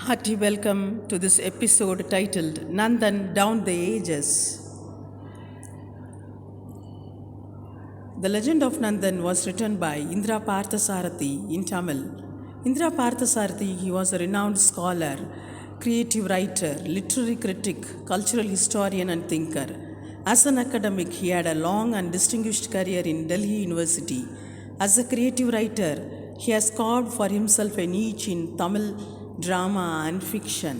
Hearty welcome to this episode titled Nandan Down the Ages. The legend of Nandan was written by Indra Parthasarathi in Tamil. Indra Parthasarathi, he was a renowned scholar, creative writer, literary critic, cultural historian and thinker. As an academic, he had a long and distinguished career in Delhi University. As a creative writer, he has carved for himself a niche in Tamil drama and fiction.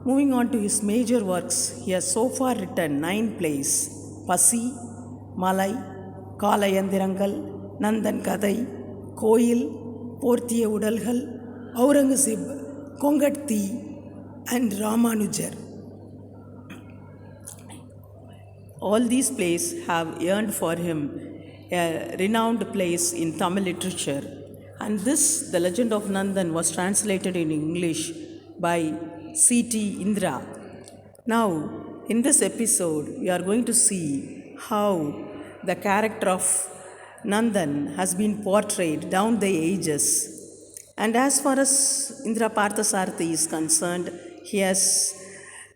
Moving on to his major works, he has so far written 9 plays: Pasi, Malai, Kalayandirangal, Nandan Kadai, Koil, Porthiya Udalgal, Aurangzeb, Kongatti, and Ramanujar. All these plays have earned for him a renowned place in Tamil literature. And this, The Legend of Nandan, was translated in English by C.T. Indra. Now, in this episode, we are going to see how the character of Nandan has been portrayed down the ages. And as far as Indra Parthasarathi is concerned, he has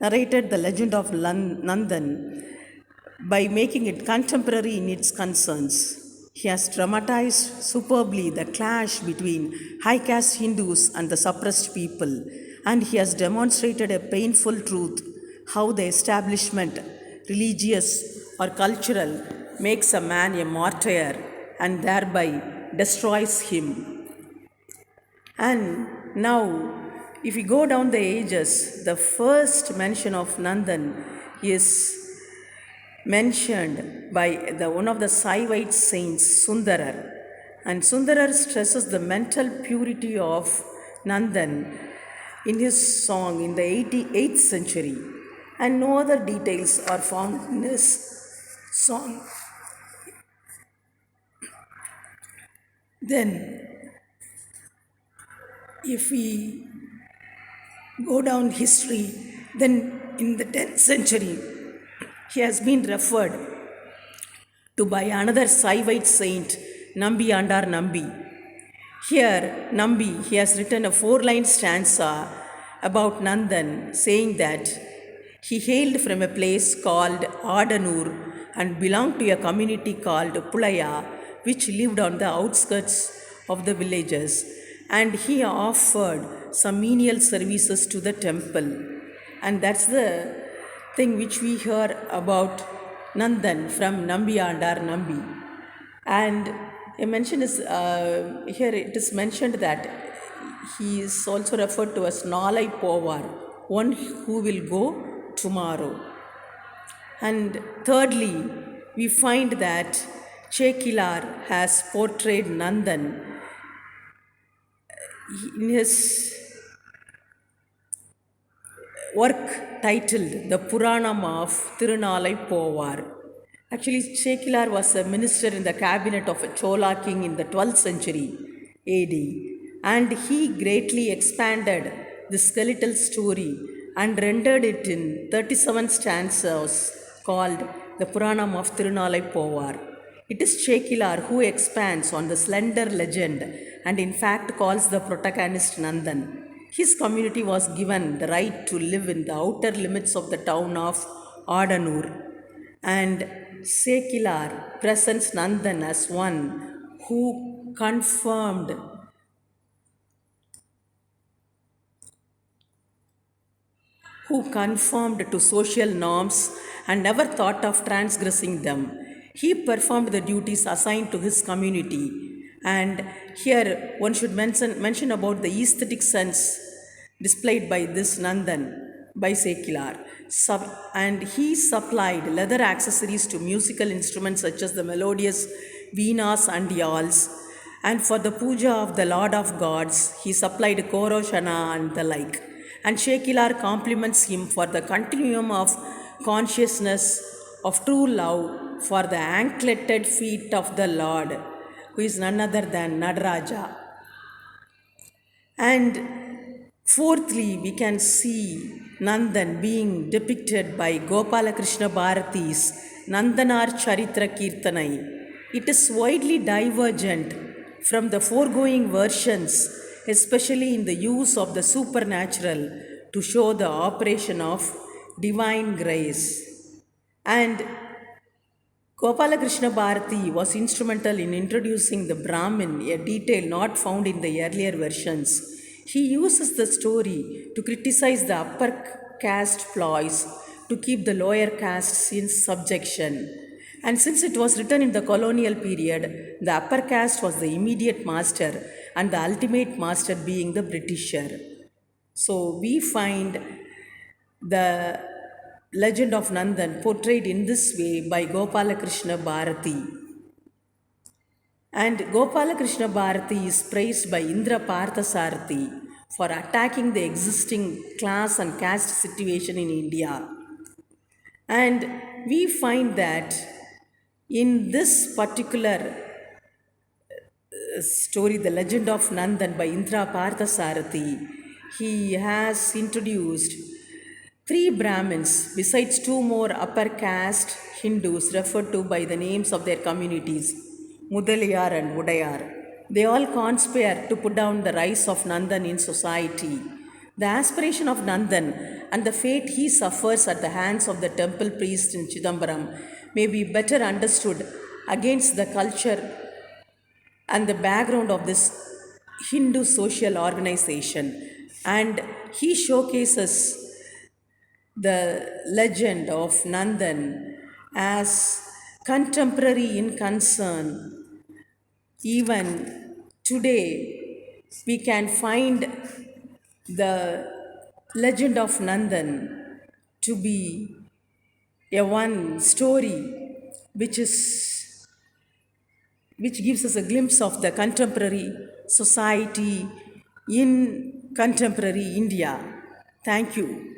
narrated the legend of Nandan by making it contemporary in its concerns. He has dramatized superbly the clash between high caste Hindus and the suppressed people, and he has demonstrated a painful truth: how the establishment, religious or cultural, makes a man a martyr and thereby destroys him. And now, if we go down the ages, the first mention of Nandan is mentioned by one of the Saivite saints, Sundarar. And Sundarar stresses the mental purity of Nandan in his song in the 88th century, and no other details are found in his song. Then, if we go down history, then in the 10th century, he has been referred to by another Saivite saint, Nambi Andar Nambi. Here, Nambi, he has written a 4-line stanza about Nandan, saying that he hailed from a place called Adanur and belonged to a community called Pulaya, which lived on the outskirts of the villages, and he offered some menial services to the temple. And that's the thing which we hear about Nandan from Nambi Andar Nambi. And a mention is here it is mentioned that he is also referred to as Nalai Povar, one who will go tomorrow. And thirdly, we find that Chekilar has portrayed Nandan in his work titled The Puranam of Tirunalai Povar. Actually, Chekilar was a minister in the cabinet of a Chola king in the 12th century AD, and he greatly expanded the skeletal story and rendered it in 37 stanzas called The Puranam of Tirunalai Povar. It is Chekilar who expands on the slender legend and in fact calls the protagonist Nandan. His community was given the right to live in the outer limits of the town of Adanur, and Sekilar presents Nandan as one who conformed to social norms and never thought of transgressing them. He performed the duties assigned to his community. And here one should mention about the aesthetic sense displayed by this Nandan by Sekilar. And he supplied leather accessories to musical instruments such as the melodious veenas and yawls. And for the puja of the Lord of Gods, he supplied koroshana and the like. And Shekilar compliments him for the continuum of consciousness of true love for the ankleted feet of the Lord, who is none other than Nadaraja. And fourthly, we can see Nandan being depicted by Gopalakrishna Bharati's Nandanar Charitra Kirtanai. It is widely divergent from the foregoing versions especially in the use of the supernatural to show the operation of divine grace. And Gopalakrishna Bharati was instrumental in introducing the Brahmin, a detail not found in the earlier versions. He uses the story to criticize the upper caste ploys to keep the lower castes in subjection. And since it was written in the colonial period, the upper caste was the immediate master and the ultimate master being the Britisher. So we find the legend of Nandan portrayed in this way by Gopalakrishna Bharati. And Gopalakrishna Bharati is praised by Indra Parthasarathi for attacking the existing class and caste situation in India. And we find that in this particular story, The Legend of Nandan by Indra Parthasarathi, he has introduced three Brahmins, besides two more upper caste Hindus referred to by the names of their communities, Mudaliyar and Udayar. They all conspire to put down the rise of Nandan in society. The aspiration of Nandan and the fate he suffers at the hands of the temple priest in Chidambaram may be better understood against the culture and the background of this Hindu social organization. And he showcases the legend of Nandan as contemporary in concern. Even today, we can find the legend of Nandan to be a one story which is which gives us a glimpse of the contemporary society in contemporary India. Thank you.